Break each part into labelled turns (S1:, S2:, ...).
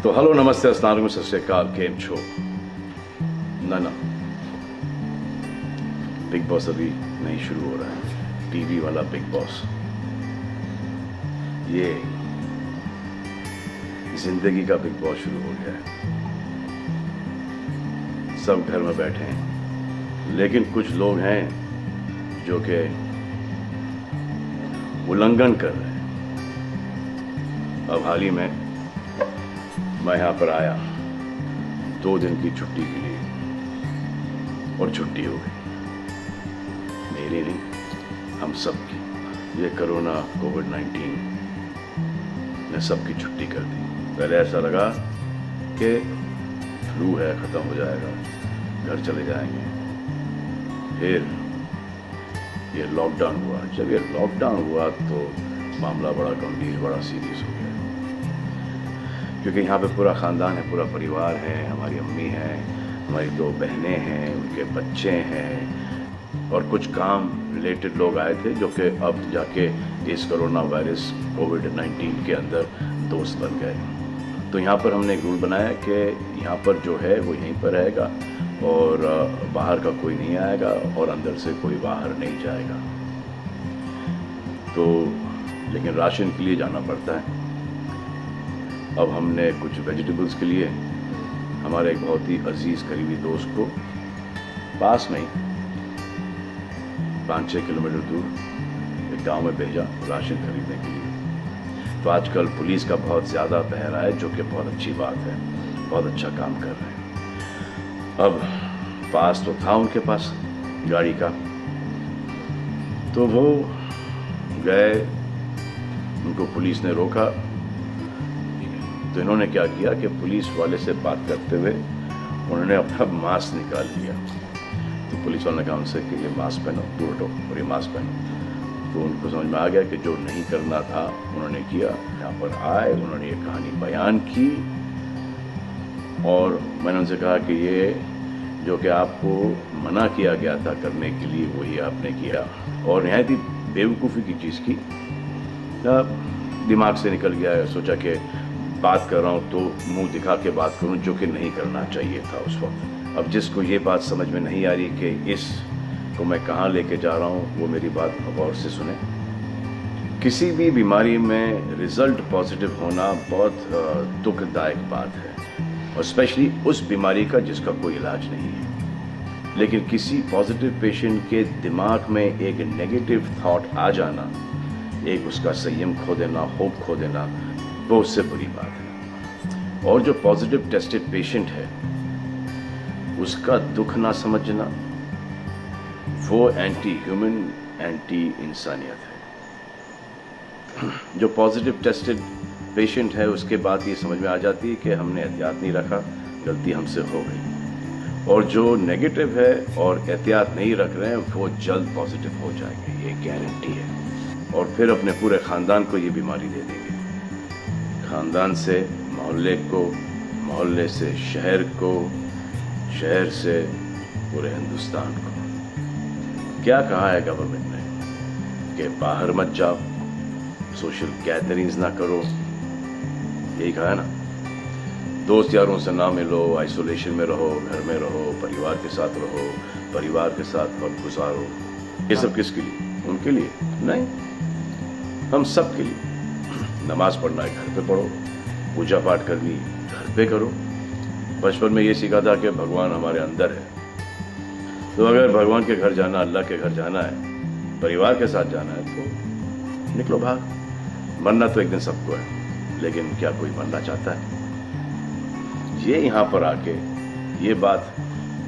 S1: तो हेलो नमस्ते अस्सलाम सत श्री अकाल केम छो ना बिग बॉस अभी नहीं शुरू हो रहा है। टीवी वाला बिग बॉस ये जिंदगी का बिग बॉस शुरू हो गया है। सब घर में बैठे हैं, लेकिन कुछ लोग हैं जो कि उल्लंघन कर रहे हैं। अब हाल ही में मैं यहाँ पर आया 2 दिन की छुट्टी के लिए और छुट्टी हो गई। मेरी नहीं, हम सब की। ये कोरोना कोविड-19 ने सबकी छुट्टी कर दी। पहले ऐसा लगा कि फ्लू है, ख़त्म हो जाएगा, घर चले जाएंगे। फिर ये लॉकडाउन हुआ। जब ये लॉकडाउन हुआ तो मामला बड़ा गंभीर, बड़ा सीरियस हो गया, क्योंकि यहाँ पे पूरा ख़ानदान है, पूरा परिवार है। हमारी अम्मी हैं, हमारी 2 बहनें हैं, उनके बच्चे हैं और कुछ काम रिलेटेड लोग आए थे जो कि अब जाके इस कोरोना वायरस कोविड-19 के अंदर दोस्त बन गए। तो यहाँ पर हमने एक रूल बनाया कि यहाँ पर जो है वो यहीं पर रहेगा और बाहर का कोई नहीं आएगा और अंदर से कोई बाहर नहीं जाएगा। तो लेकिन राशन के लिए जाना पड़ता है। अब हमने कुछ वेजिटेबल्स के लिए हमारे एक बहुत ही अजीज़ करीबी दोस्त को पास में ही 5-6 किलोमीटर दूर एक गांव में भेजा राशन खरीदने के लिए। तो आजकल पुलिस का बहुत ज़्यादा पहरा है, जो कि बहुत अच्छी बात है, बहुत अच्छा काम कर रहे हैं। अब पास तो था उनके पास गाड़ी का, तो वो गए, उनको पुलिस ने रोका। तो इन्होंने क्या किया कि पुलिस वाले से बात करते हुए उन्होंने अपना मास्क निकाल लिया। तो पुलिस वाले ने कहा उनसे कि ये मास्क पहनो, दूर हटो और ये मास्क पहनो। तो उनको समझ में आ गया कि जो नहीं करना था उन्होंने किया। यहाँ पर आए, उन्होंने ये कहानी बयान की और मैंने उनसे कहा कि ये जो कि आपको मना किया गया था करने के लिए वही आपने किया और निहायत ही बेवकूफ़ी की चीज़ की। दिमाग से निकल गया, सोचा कि बात कर रहा हूँ तो मुंह दिखा के बात करूँ, जो कि नहीं करना चाहिए था उस वक्त। अब जिसको ये बात समझ में नहीं आ रही कि इस को मैं कहाँ लेके जा रहा हूँ, वो मेरी बात गौर से सुने। किसी भी बीमारी में रिज़ल्ट पॉजिटिव होना बहुत दुखदायक बात है, और स्पेशली उस बीमारी का जिसका कोई इलाज नहीं है। लेकिन किसी पॉजिटिव पेशेंट के दिमाग में एक नेगेटिव थॉट आ जाना, एक उसका संयम खो देना, होप खो देना, वो उससे बुरी बात है। और जो पॉजिटिव टेस्टेड पेशेंट है उसका दुख ना समझना, वो एंटी ह्यूमन, एंटी इंसानियत है। जो पॉजिटिव टेस्टेड पेशेंट है उसके बाद ये समझ में आ जाती है कि हमने एहतियात नहीं रखा, गलती हमसे हो गई। और जो नेगेटिव है और एहतियात नहीं रख रहे हैं वो जल्द पॉजिटिव हो जाएंगे, ये गारंटी है। और फिर अपने पूरे ख़ानदान को ये बीमारी दे देंगे। ख़ानदान से मोहल्ले को, मोहल्ले से शहर को, शहर से पूरे हिंदुस्तान को। क्या कहा है गवर्नमेंट ने कि बाहर मत जाओ, सोशल गैदरिंग्स ना करो, यही कहा है ना। दोस्त यारों से ना मिलो, आइसोलेशन में रहो, घर में रहो, परिवार के साथ रहो, परिवार के साथ वक्त गुजारो। ये सब किसके लिए? उनके लिए नहीं, हम सब के लिए। नमाज पढ़ना है घर पे पढ़ो, पूजा पाठ करनी घर पे करो। बचपन में ये सीखा था कि भगवान हमारे अंदर है, तो अगर भगवान के घर जाना, अल्लाह के घर जाना है, परिवार के साथ जाना है तो निकलो भाग। मरना तो एक दिन सबको है, लेकिन क्या कोई मरना चाहता है? ये यहाँ पर आके ये बात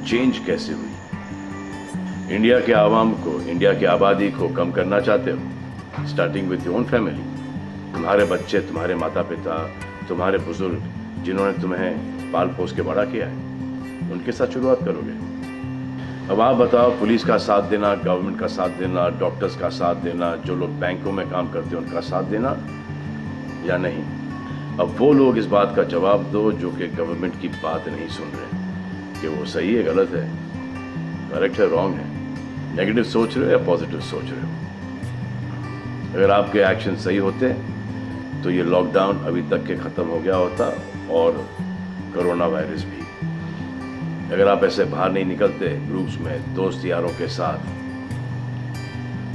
S1: चेंज कैसे हुई? इंडिया के आवाम को, इंडिया की आबादी को कम करना चाहते हो? Starting with your own family. तुम्हारे बच्चे, तुम्हारे माता पिता, तुम्हारे बुजुर्ग जिन्होंने तुम्हें पाल पोस के बड़ा किया है, उनके साथ शुरुआत करोगे। अब आप बताओ, पुलिस का साथ देना, गवर्नमेंट का साथ देना, डॉक्टर्स का साथ देना, जो लोग बैंकों में काम करते हैं उनका साथ देना या नहीं? अब वो लोग इस बात का जवाब दो जो कि गवर्नमेंट की बात नहीं सुन रहे कि वो सही है, गलत है, करेक्ट है, रॉन्ग है, नेगेटिव सोच रहे हो या पॉजिटिव सोच रहे हो। अगर आपके एक्शन सही होते तो ये लॉकडाउन अभी तक के ख़त्म हो गया होता और कोरोना वायरस भी। अगर आप ऐसे बाहर नहीं निकलते ग्रुप्स में दोस्त यारों के साथ,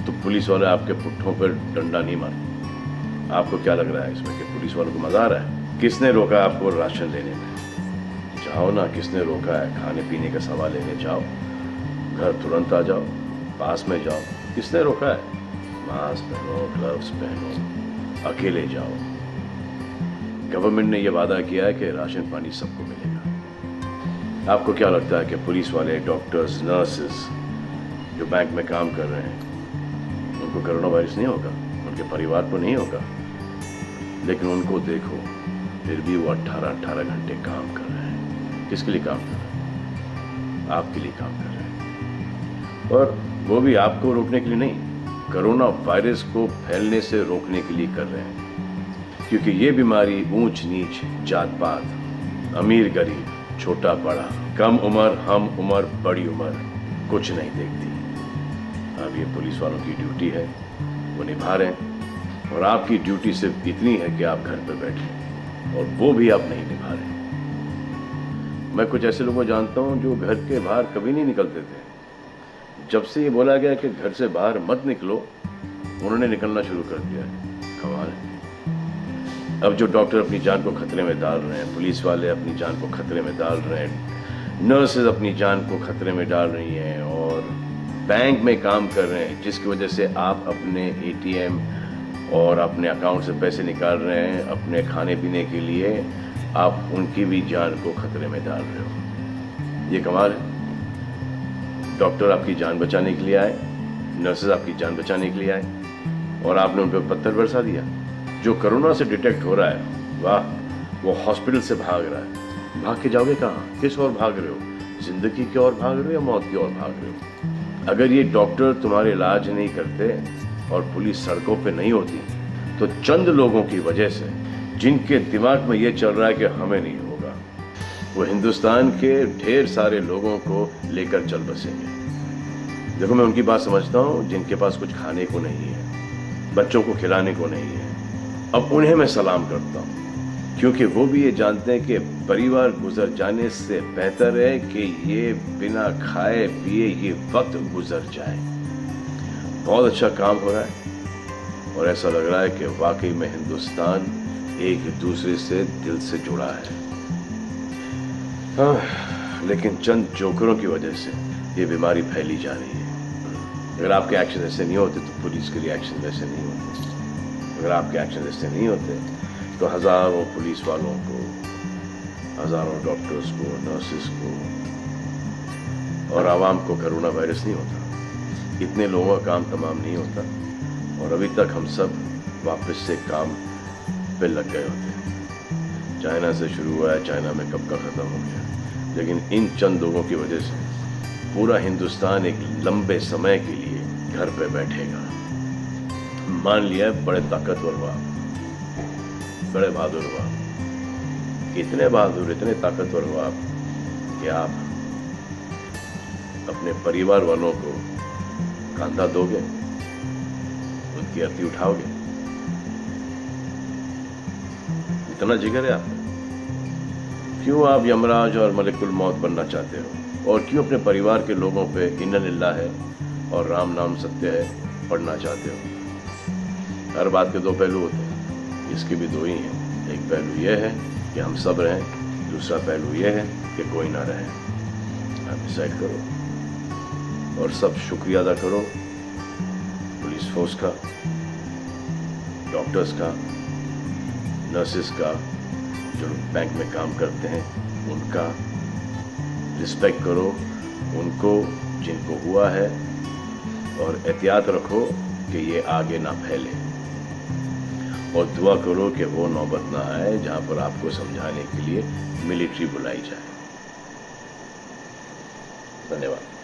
S1: तो पुलिस वाले आपके पुट्ठों पर डंडा नहीं मारते। आपको क्या लग रहा है इसमें कि पुलिस वालों को मजा आ रहा है? किसने रोका आपको राशन लेने में? जाओ ना, किसने रोका है? खाने पीने का सामान लेने जाओ, घर तुरंत आ जाओ, पास में जाओ, किसने रोका है? मास्क पहनो, ग्लव्स पहनो, अकेले जाओ। गवर्नमेंट ने यह वादा किया है कि राशन पानी सबको मिलेगा। आपको क्या लगता है कि पुलिस वाले, डॉक्टर्स, नर्सेस जो बैंक में काम कर रहे हैं, उनको कोरोना वायरस नहीं होगा? उनके परिवार को नहीं होगा? लेकिन उनको देखो, फिर भी वो 18-18 घंटे काम कर रहे हैं। किसके लिए काम कर रहे हैं? आपके लिए काम कर रहे हैं। और वो भी आपको रोकने के लिए नहीं, कोरोना वायरस को फैलने से रोकने के लिए कर रहे हैं। क्योंकि ये बीमारी ऊंच नीच, जात पात, अमीर गरीब, छोटा बड़ा, कम उम्र, हम उम्र, बड़ी उम्र कुछ नहीं देखती। अब ये पुलिस वालों की ड्यूटी है, वो निभा रहे हैं। और आपकी ड्यूटी सिर्फ इतनी है कि आप घर पर बैठे, और वो भी आप नहीं निभा रहे। मैं कुछ ऐसे लोगों को जानता हूं जो घर के बाहर कभी नहीं निकलते थे। जब से ये बोला गया कि घर से बाहर मत निकलो, उन्होंने निकलना शुरू कर दिया है। कमाल है। अब जो डॉक्टर अपनी जान को खतरे में डाल रहे हैं, पुलिस वाले अपनी जान को खतरे में डाल रहे हैं, नर्सेज अपनी जान को खतरे में डाल रही हैं, और बैंक में काम कर रहे हैं, जिसकी वजह से आप अपने एटीएम और अपने अकाउंट से पैसे निकाल रहे हैं अपने खाने पीने के लिए, आप उनकी भी जान को खतरे में डाल रहे हो। ये कमाल है। डॉक्टर आपकी जान बचाने के लिए आए, नर्सेज आपकी जान बचाने के लिए आए, और आपने उन पर पत्थर बरसा दिया। जो कोरोना से डिटेक्ट हो रहा है, वाह, वो हॉस्पिटल से भाग रहा है। भाग के जाओगे कहाँ? किस ओर भाग रहे हो? जिंदगी की ओर भाग रहे हो या मौत की ओर भाग रहे हो? अगर ये डॉक्टर तुम्हारे इलाज नहीं करते और पुलिस सड़कों पे नहीं होती, तो चंद लोगों की वजह से, जिनके दिमाग में ये चल रहा है कि हमें नहीं होगा, वो हिंदुस्तान के ढेर सारे लोगों को लेकर चल बसेंगे। देखो, मैं उनकी बात समझता हूँ जिनके पास कुछ खाने को नहीं है, बच्चों को खिलाने को नहीं है। अब उन्हें मैं सलाम करता हूँ, क्योंकि वो भी ये जानते हैं कि परिवार गुजर जाने से बेहतर है कि ये बिना खाए पिए ये वक्त गुजर जाए। बहुत अच्छा काम हो रहा है, और ऐसा लग रहा है कि वाकई में हिंदुस्तान एक दूसरे से दिल से जुड़ा है। लेकिन चंद जोकरों की वजह से ये बीमारी फैली जा रही है। अगर आपके एक्शन ऐसे नहीं होते तो पुलिस के रिएक्शन वैसे नहीं होते। अगर आपके एक्शन ऐसे नहीं होते तो हज़ारों पुलिस वालों को, हज़ारों डॉक्टर्स को, नर्सेस को और आवाम को कोरोना वायरस नहीं होता। इतने लोगों का काम तमाम नहीं होता, और अभी तक हम सब वापस से काम पे लग गए होते। चाइना से शुरू हुआ है, चाइना में कब का ख़त्म हो गया। लेकिन इन चंद लोगों की वजह से पूरा हिंदुस्तान एक लंबे समय के लिए घर पे बैठेगा। मान लिया बड़े ताकतवर हुआ, बड़े बहादुर हुआ, इतने बहादुर, इतने ताकतवर हुआ कि आप अपने परिवार वालों को कंधा दोगे, उनकी अर्थी उठाओगे। इतना जिगर है आप? क्यों आप यमराज और मलिकुल मौत बनना चाहते हो? और क्यों अपने परिवार के लोगों पे इन्ना लिल्लाह है और राम नाम सत्य है पढ़ना चाहते हो? हर बात के दो पहलू होते हैं, इसके भी दो ही हैं। एक पहलू यह है कि हम सब रहें, दूसरा पहलू यह है कि कोई ना रहे। आप डिसाइड करो, और सब शुक्रिया अदा करो पुलिस फोर्स का, डॉक्टर्स का, नर्सेस का, जो बैंक में काम करते हैं उनका। रिस्पेक्ट करो उनको जिनको हुआ है, और एहतियात रखो कि ये आगे ना फैले, और दुआ करो कि वो नौबत ना आए जहां पर आपको समझाने के लिए मिलिट्री बुलाई जाए। धन्यवाद।